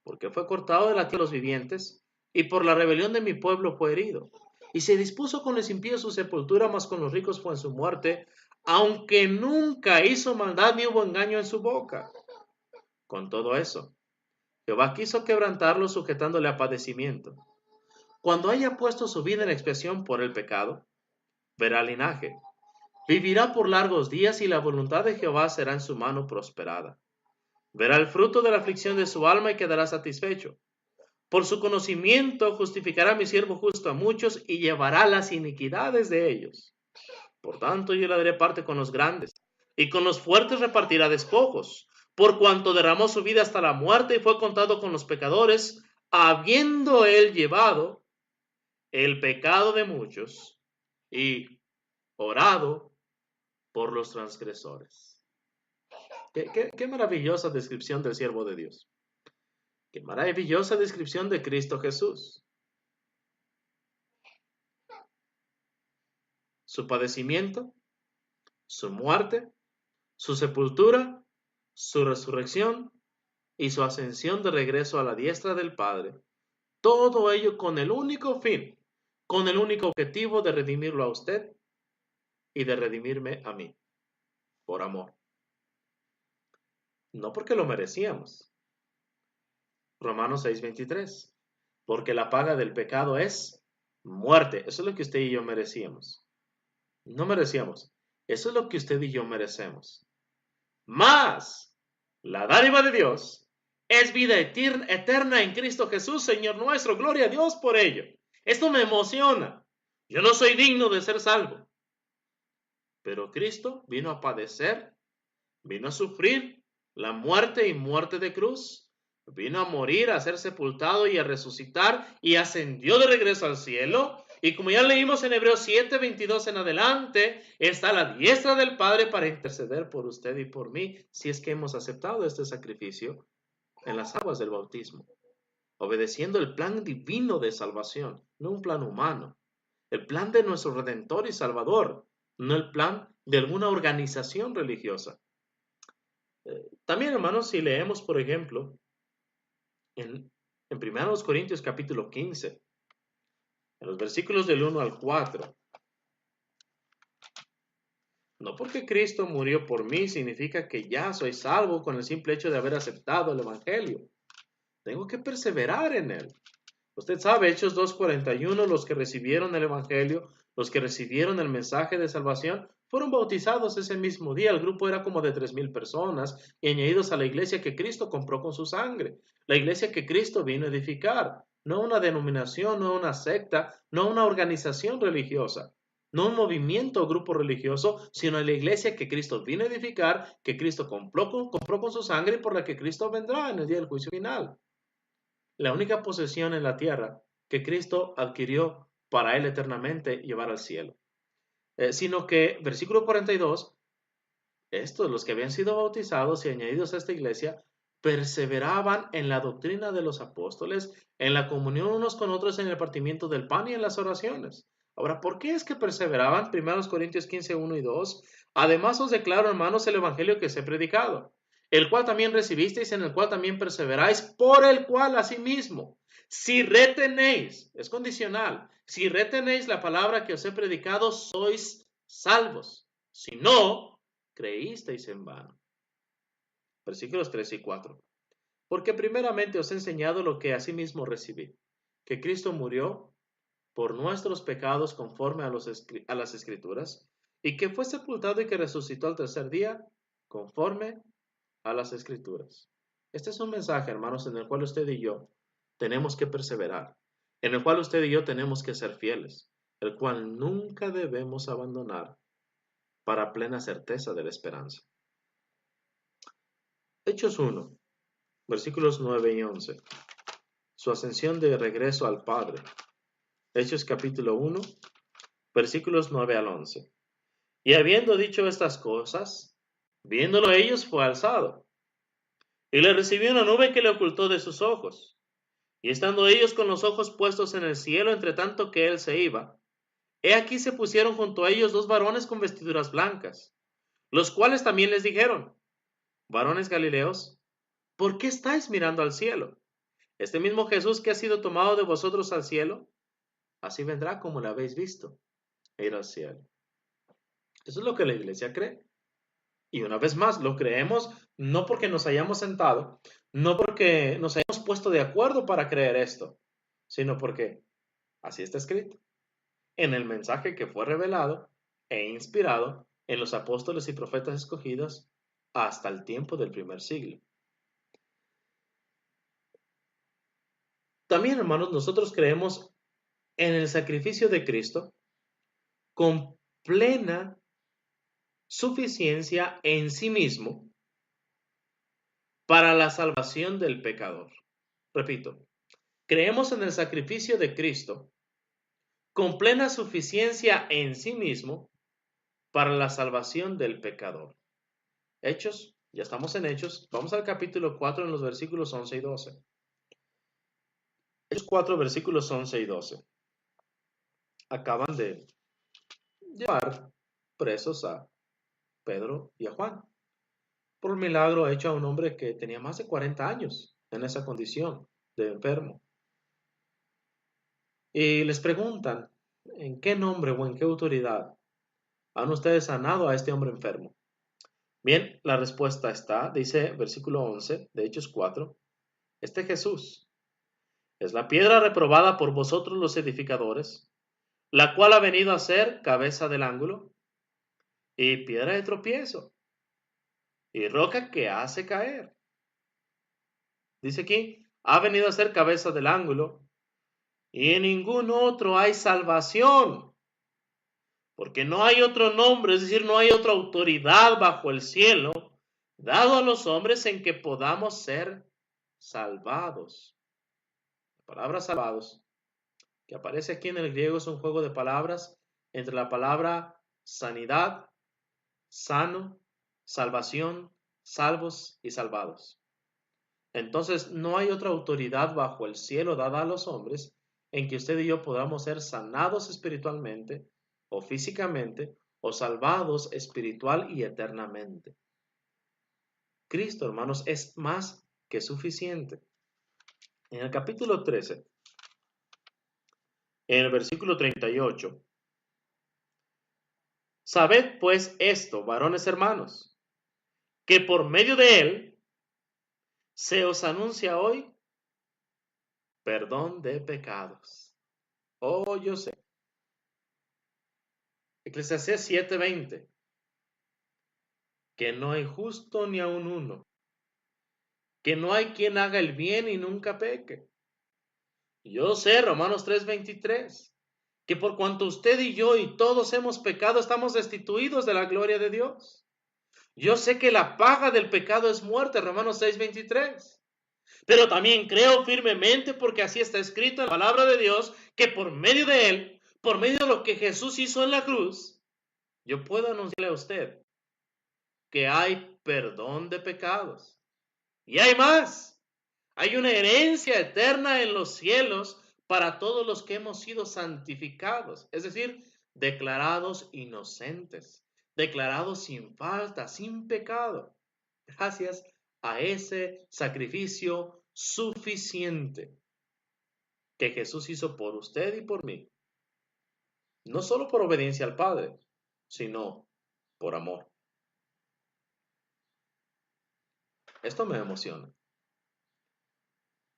Porque fue cortado de la tierra de los vivientes, y por la rebelión de mi pueblo fue herido. Y se dispuso con los impíos su sepultura, mas con los ricos fue en su muerte, aunque nunca hizo maldad ni hubo engaño en su boca. Con todo eso, Jehová quiso quebrantarlo sujetándole a padecimiento. Cuando haya puesto su vida en expiación por el pecado, verá linaje. Vivirá por largos días y la voluntad de Jehová será en su mano prosperada. Verá el fruto de la aflicción de su alma y quedará satisfecho. Por su conocimiento justificará mi siervo justo a muchos y llevará las iniquidades de ellos. Por tanto, yo le daré parte con los grandes y con los fuertes repartirá despojos, por cuanto derramó su vida hasta la muerte y fue contado con los pecadores, habiendo él llevado el pecado de muchos y orado por los transgresores. Qué maravillosa descripción del siervo de Dios. Qué maravillosa descripción de Cristo Jesús. Su padecimiento, su muerte, su sepultura, su resurrección y su ascensión de regreso a la diestra del Padre. Todo ello con el único fin, con el único objetivo de redimirlo a usted y de redimirme a mí, por amor. No porque lo merecíamos. Romanos 6:23. Porque la paga del pecado es muerte. Eso es lo que usted y yo merecíamos. No merecíamos. Eso es lo que usted y yo merecemos. Más la dádiva de Dios es vida eterna en Cristo Jesús, Señor nuestro. Gloria a Dios por ello. Esto me emociona. Yo no soy digno de ser salvo. Pero Cristo vino a padecer, vino a sufrir la muerte y muerte de cruz. Vino a morir, a ser sepultado y a resucitar y ascendió de regreso al cielo. Y como ya leímos en Hebreos 7:22 en adelante, está a la diestra del Padre para interceder por usted y por mí, si es que hemos aceptado este sacrificio en las aguas del bautismo, obedeciendo el plan divino de salvación, no un plan humano, el plan de nuestro Redentor y Salvador, no el plan de alguna organización religiosa. También, hermanos, si leemos, por ejemplo, en 1 Corintios capítulo 15, en los versículos del 1 al 4. No porque Cristo murió por mí significa que ya soy salvo con el simple hecho de haber aceptado el Evangelio. Tengo que perseverar en él. Usted sabe, Hechos 2:41, los que recibieron el Evangelio, los que recibieron el mensaje de salvación, fueron bautizados ese mismo día. El grupo era como de 3,000 personas y añadidos a la iglesia que Cristo compró con su sangre. La iglesia que Cristo vino a edificar. No una denominación, no una secta, no una organización religiosa, no un movimiento o grupo religioso, sino la iglesia que Cristo vino a edificar, que Cristo compró con su sangre y por la que Cristo vendrá en el día del juicio final. La única posesión en la tierra que Cristo adquirió para él eternamente llevar al cielo. Sino que, versículo 42, estos, los que habían sido bautizados y añadidos a esta iglesia, perseveraban en la doctrina de los apóstoles, en la comunión unos con otros, en el partimiento del pan y en las oraciones. Ahora, ¿por qué es que perseveraban? 1 Corintios 15, 1 y 2. Además os declaro, hermanos, el evangelio que os he predicado, el cual también recibisteis, en el cual también perseveráis, por el cual asimismo, si retenéis, es condicional, si retenéis la palabra que os he predicado, sois salvos. Si no, creísteis en vano. Versículos 3 y 4. Porque primeramente os he enseñado lo que asimismo recibí, que Cristo murió por nuestros pecados conforme a las Escrituras, y que fue sepultado y que resucitó al tercer día conforme a las Escrituras. Este es un mensaje, hermanos, en el cual usted y yo tenemos que perseverar, en el cual usted y yo tenemos que ser fieles, el cual nunca debemos abandonar para plena certeza de la esperanza. Hechos 1, versículos 9 y 11. Su ascensión de regreso al Padre. Hechos capítulo 1, versículos 9 al 11. Y habiendo dicho estas cosas, viéndolo ellos, fue alzado. Y le recibió una nube que le ocultó de sus ojos. Y estando ellos con los ojos puestos en el cielo, entre tanto que él se iba, he aquí se pusieron junto a ellos 2 varones con vestiduras blancas, los cuales también les dijeron: varones Galileos, ¿por qué estáis mirando al cielo? Este mismo Jesús que ha sido tomado de vosotros al cielo, así vendrá como lo habéis visto, e ir al cielo. Eso es lo que la iglesia cree. Y una vez más, lo creemos no porque nos hayamos sentado, no porque nos hayamos puesto de acuerdo para creer esto, sino porque así está escrito en el mensaje que fue revelado e inspirado en los apóstoles y profetas escogidos hasta el tiempo del primer siglo. También, hermanos, nosotros creemos en el sacrificio de Cristo con plena suficiencia en sí mismo para la salvación del pecador. Repito, creemos en el sacrificio de Cristo con plena suficiencia en sí mismo para la salvación del pecador. Hechos, ya estamos en Hechos, vamos al capítulo 4 en los versículos 11 y 12. Hechos 4, versículos 11 y 12. Acaban de llevar presos a Pedro y a Juan por el milagro hecho a un hombre que tenía más de 40 años en esa condición de enfermo. Y les preguntan, ¿en qué nombre o en qué autoridad han ustedes sanado a este hombre enfermo? Bien, la respuesta está, dice versículo 11 de Hechos 4, este Jesús es la piedra reprobada por vosotros los edificadores, la cual ha venido a ser cabeza del ángulo y piedra de tropiezo y roca que hace caer. Dice aquí, ha venido a ser cabeza del ángulo y en ningún otro hay salvación, porque no hay otro nombre, es decir, no hay otra autoridad bajo el cielo dado a los hombres en que podamos ser salvados. La palabra salvados, que aparece aquí en el griego, es un juego de palabras entre la palabra sanidad, sano, salvación, salvos y salvados. Entonces, no hay otra autoridad bajo el cielo dada a los hombres en que usted y yo podamos ser sanados espiritualmente o físicamente o salvados espiritual y eternamente. Cristo, hermanos, es más que suficiente. En el capítulo 13, en el versículo 38, sabed pues esto, varones hermanos, que por medio de él se os anuncia hoy perdón de pecados. Oh, yo sé. Eclesiastés 7:20, que no hay justo ni aun uno, que no hay quien haga el bien y nunca peque. Yo sé, Romanos 3:23, que por cuanto usted y yo y todos hemos pecado, estamos destituidos de la gloria de Dios. Yo sé que la paga del pecado es muerte, Romanos 6:23. Pero también creo firmemente, porque así está escrito en la palabra de Dios, que por medio de él, por medio de lo que Jesús hizo en la cruz, yo puedo anunciarle a usted que hay perdón de pecados. Y hay más. Hay una herencia eterna en los cielos para todos los que hemos sido santificados, es decir, declarados inocentes, declarados sin falta, sin pecado, gracias a ese sacrificio suficiente que Jesús hizo por usted y por mí. No solo por obediencia al Padre, sino por amor. Esto me emociona.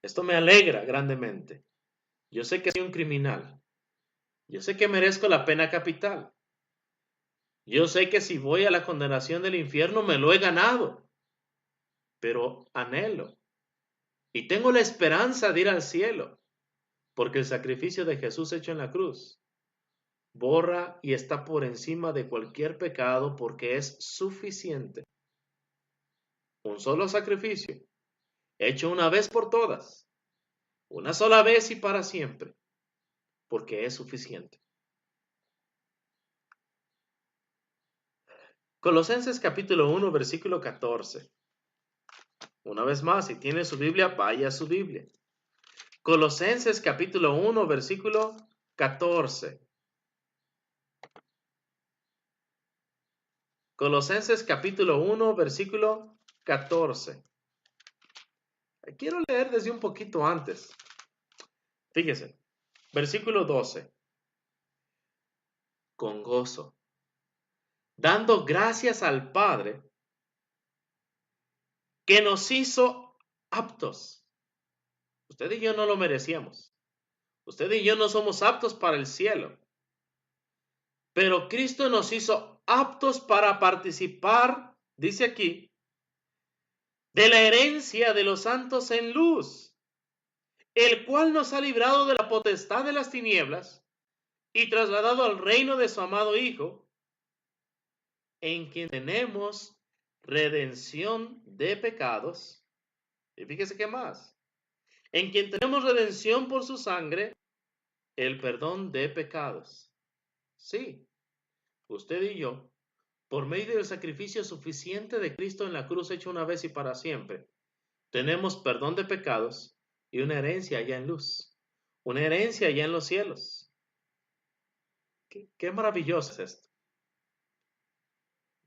Esto me alegra grandemente. Yo sé que soy un criminal. Yo sé que merezco la pena capital. Yo sé que si voy a la condenación del infierno me lo he ganado. Pero anhelo y tengo la esperanza de ir al cielo, porque el sacrificio de Jesús hecho en la cruz borra y está por encima de cualquier pecado porque es suficiente. Un solo sacrificio, hecho una vez por todas, una sola vez y para siempre, porque es suficiente. Colosenses capítulo 1, versículo 14. Una vez más, si tiene su Biblia, vaya a su Biblia. Colosenses capítulo 1, versículo 14. Colosenses capítulo 1, versículo 14. Quiero leer desde un poquito antes. Fíjese, versículo 12. Con gozo, dando gracias al Padre que nos hizo aptos. Usted y yo no lo merecíamos. Usted y yo no somos aptos para el cielo. Pero Cristo nos hizo aptos para participar, dice aquí, de la herencia de los santos en luz, el cual nos ha librado de la potestad de las tinieblas y trasladado al reino de su amado Hijo, en quien tenemos redención de pecados. Y fíjese qué más. En quien tenemos redención por su sangre, el perdón de pecados. Sí, usted y yo, por medio del sacrificio suficiente de Cristo en la cruz hecho una vez y para siempre, tenemos perdón de pecados y una herencia allá en luz. una herencia allá en los cielos. Qué maravilloso es esto.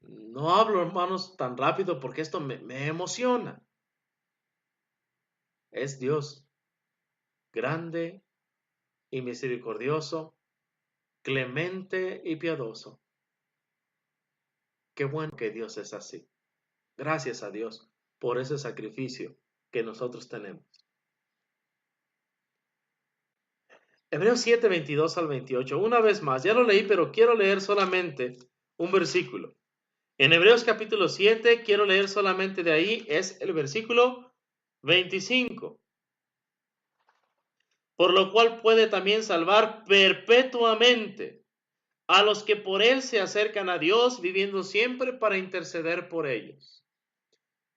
No hablo, hermanos, tan rápido porque esto me emociona. Es Dios grande y misericordioso, clemente y piadoso. Qué bueno que Dios es así. Gracias a Dios por ese sacrificio que nosotros tenemos. Hebreos 7, 22 al 28. Una vez más, ya lo leí, pero quiero leer solamente un versículo. En Hebreos capítulo 7, quiero leer solamente de ahí, es el versículo 25. Por lo cual puede también salvar perpetuamente a los que por él se acercan a Dios, viviendo siempre para interceder por ellos.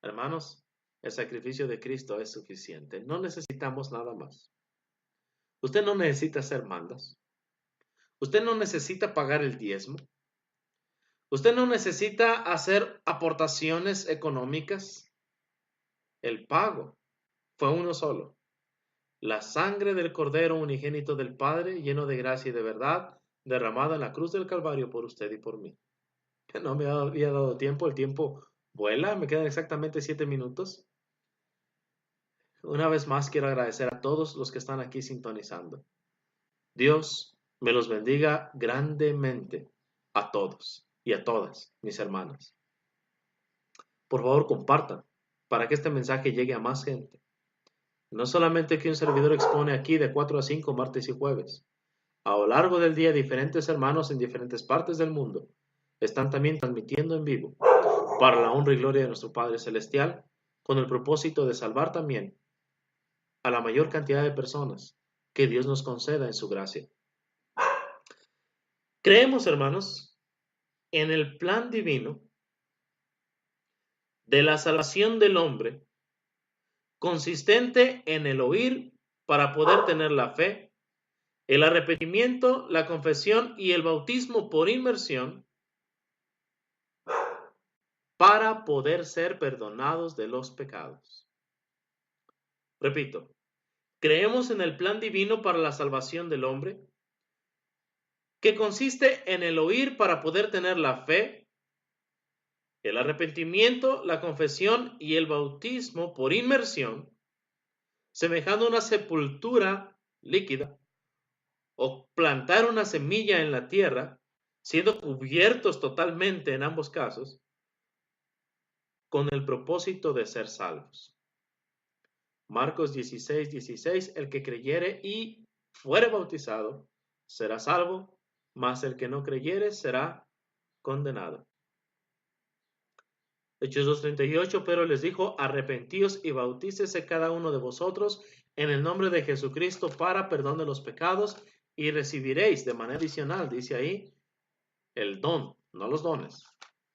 Hermanos, el sacrificio de Cristo es suficiente. No necesitamos nada más. Usted no necesita hacer mandas. Usted no necesita pagar el diezmo. Usted no necesita hacer aportaciones económicas. El pago fue uno solo. La sangre del Cordero unigénito del Padre, lleno de gracia y de verdad, derramada en la cruz del Calvario por usted y por mí. Que no me había dado tiempo, el tiempo vuela, me quedan exactamente 7 minutos. Una vez más quiero agradecer a todos los que están aquí sintonizando. Dios me los bendiga grandemente a todos y a todas mis hermanas. Por favor, compartan para que este mensaje llegue a más gente. No solamente que un servidor expone aquí de 4 a 5 martes y jueves. A lo largo del día, diferentes hermanos en diferentes partes del mundo están también transmitiendo en vivo para la honra y gloria de nuestro Padre Celestial, con el propósito de salvar también a la mayor cantidad de personas que Dios nos conceda en su gracia. Creemos, hermanos, en el plan divino de la salvación del hombre, consistente en el oír para poder tener la fe, el arrepentimiento, la confesión y el bautismo por inmersión para poder ser perdonados de los pecados. Repito, creemos en el plan divino para la salvación del hombre, que consiste en el oír para poder tener la fe, el arrepentimiento, la confesión y el bautismo por inmersión, semejando a una sepultura líquida, o plantar una semilla en la tierra, siendo cubiertos totalmente en ambos casos, con el propósito de ser salvos. Marcos 16, 16, el que creyere y fuere bautizado será salvo, mas el que no creyere será condenado. Hechos 2:38, pero les dijo, arrepentíos y bautícese cada uno de vosotros en el nombre de Jesucristo para perdón de los pecados y recibiréis de manera adicional, dice ahí, el don, no los dones,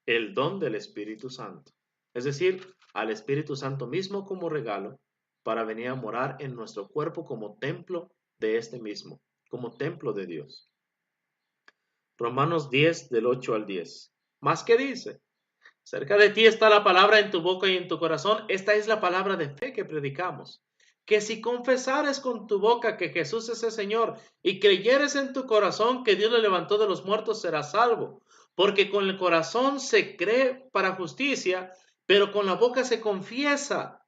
el don del Espíritu Santo. Es decir, al Espíritu Santo mismo como regalo para venir a morar en nuestro cuerpo como templo de este mismo, como templo de Dios. Romanos 10 del 8 al 10. ¿Más que dice? Cerca de ti está la palabra en tu boca y en tu corazón. Esta es la palabra de fe que predicamos. Que si confesares con tu boca que Jesús es el Señor y creyeres en tu corazón que Dios le levantó de los muertos, serás salvo. Porque con el corazón se cree para justicia, pero con la boca se confiesa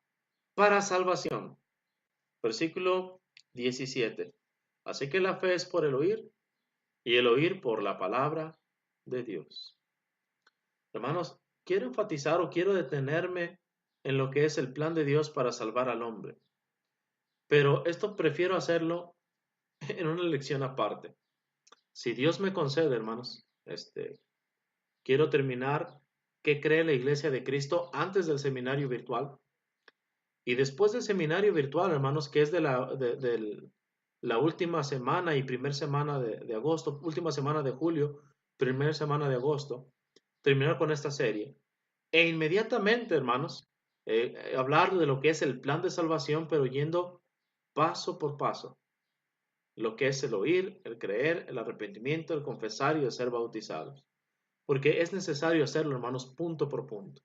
para salvación. Versículo 17. Así que la fe es por el oír y el oír por la palabra de Dios. Hermanos, quiero enfatizar o quiero detenerme en lo que es el plan de Dios para salvar al hombre. Pero esto prefiero hacerlo en una lección aparte. Si Dios me concede, hermanos, quiero terminar qué cree la Iglesia de Cristo antes del seminario virtual. Y después del seminario virtual, hermanos, que es de la última semana y primera semana de agosto, última semana de julio, primera semana de agosto, terminar con esta serie. E inmediatamente, hermanos, hablar de lo que es el plan de salvación, pero yendo paso por paso. Lo que es el oír, el creer, el arrepentimiento, el confesar y el ser bautizados. Porque es necesario hacerlo, hermanos, punto por punto.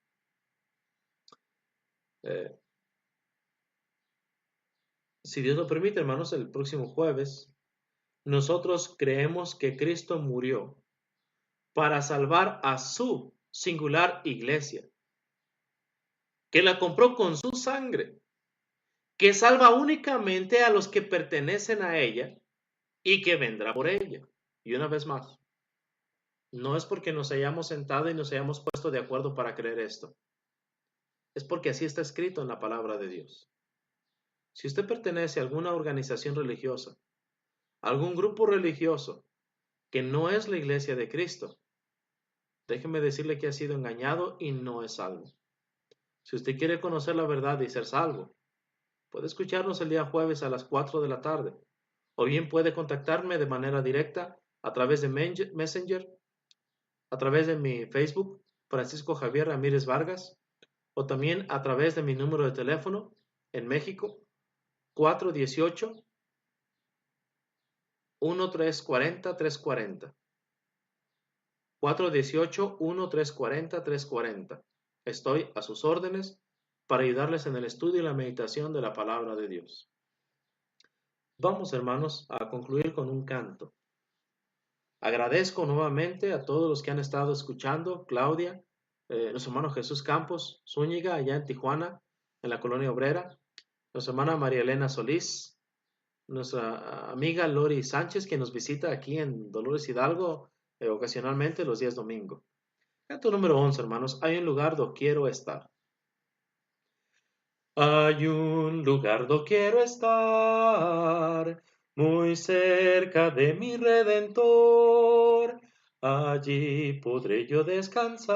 Si Dios lo permite, hermanos, el próximo jueves, nosotros creemos que Cristo murió para salvar a su singular iglesia, que la compró con su sangre, que salva únicamente a los que pertenecen a ella y que vendrá por ella. Y una vez más, no es porque nos hayamos sentado y nos hayamos puesto de acuerdo para creer esto, es porque así está escrito en la palabra de Dios. Si usted pertenece a alguna organización religiosa, a algún grupo religioso que no es la iglesia de Cristo, déjeme decirle que ha sido engañado y no es salvo. Si usted quiere conocer la verdad y ser salvo, puede escucharnos el día jueves a las 4 de la tarde, o bien puede contactarme de manera directa a través de Messenger, a través de mi Facebook, Francisco Javier Ramírez Vargas, o también a través de mi número de teléfono en México, 418-1340-340. 418-1340-340. Estoy a sus órdenes para ayudarles en el estudio y la meditación de la palabra de Dios. Vamos, hermanos, a concluir con un canto. Agradezco nuevamente a todos los que han estado escuchando, Claudia, nuestro hermano Jesús Campos Zúñiga, allá en Tijuana, en la Colonia Obrera, nuestra hermana María Elena Solís, nuestra amiga Lori Sánchez, que nos visita aquí en Dolores Hidalgo ocasionalmente los días domingo. Canto número 11, hermanos. Hay un lugar donde quiero estar. Hay un lugar donde quiero estar, muy cerca de mi Redentor. Allí podré yo descansar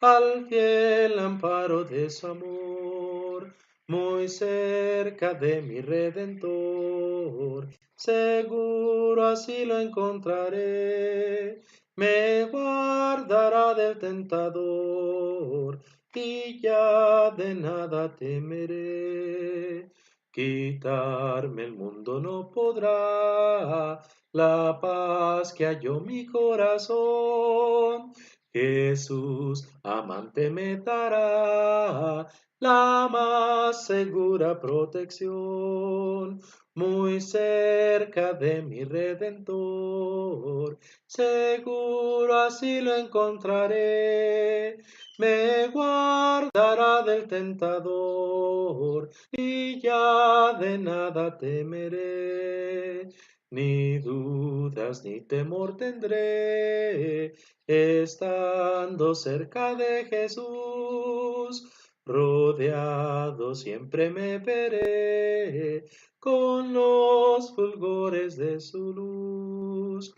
al fiel amparo de su amor. Muy cerca de mi Redentor, seguro así lo encontraré. Me guardará del tentador y ya de nada temeré. Quitarme el mundo no podrá la paz que halló mi corazón. Jesús amante me dará la más segura protección. Muy cerca de mi Redentor, seguro así lo encontraré. Me guardará del tentador y ya de nada temeré. Ni dudas ni temor tendré, estando cerca de Jesús. Rodeado siempre me veré con los fulgores de su luz.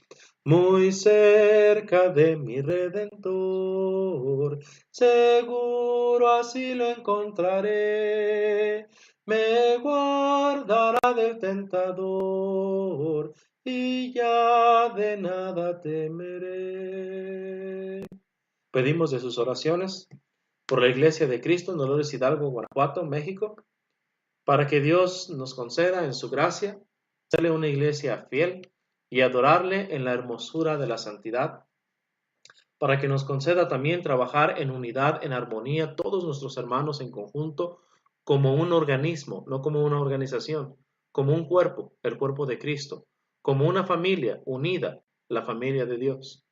Muy cerca de mi Redentor, seguro así lo encontraré. Me guardará del tentador y ya de nada temeré. Pedimos de sus oraciones por la Iglesia de Cristo en Dolores Hidalgo, Guanajuato, México, para que Dios nos conceda en su gracia hacerle una iglesia fiel y adorarle en la hermosura de la santidad, para que nos conceda también trabajar en unidad, en armonía, todos nuestros hermanos en conjunto, como un organismo, no como una organización, como un cuerpo, el cuerpo de Cristo, como una familia unida, la familia de Dios.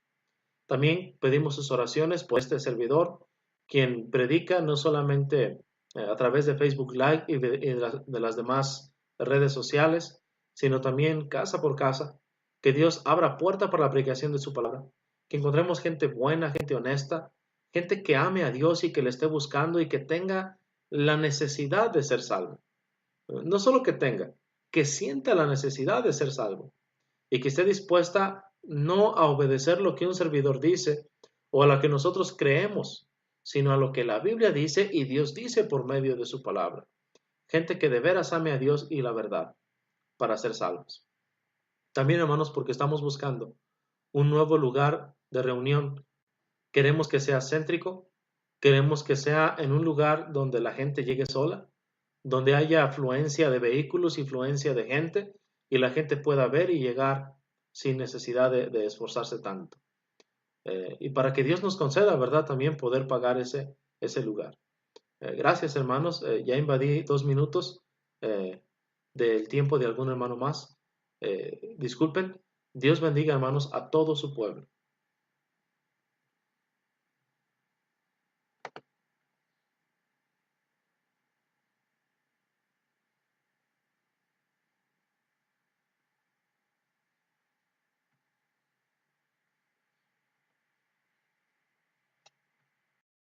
También pedimos sus oraciones por este servidor, quien predica no solamente a través de Facebook Live y de las demás redes sociales, sino también casa por casa, que Dios abra puerta para la predicación de su palabra, que encontremos gente buena, gente honesta, gente que ame a Dios y que le esté buscando y que tenga la necesidad de ser salvo. No solo que sienta la necesidad de ser salvo y que esté dispuesta no a obedecer lo que un servidor dice o a lo que nosotros creemos, sino a lo que la Biblia dice y Dios dice por medio de su palabra. Gente que de veras ame a Dios y la verdad para ser salvos. También, hermanos, porque estamos buscando un nuevo lugar de reunión. Queremos que sea céntrico, queremos que sea en un lugar donde la gente llegue sola, donde haya afluencia de vehículos, influencia de gente y la gente pueda ver y llegar sin necesidad de esforzarse tanto. Y para que Dios nos conceda, ¿verdad? También poder pagar ese lugar. Gracias, hermanos. Ya invadí 2 minutos. del tiempo de algún hermano más, disculpen. Dios bendiga, hermanos, a todo su pueblo.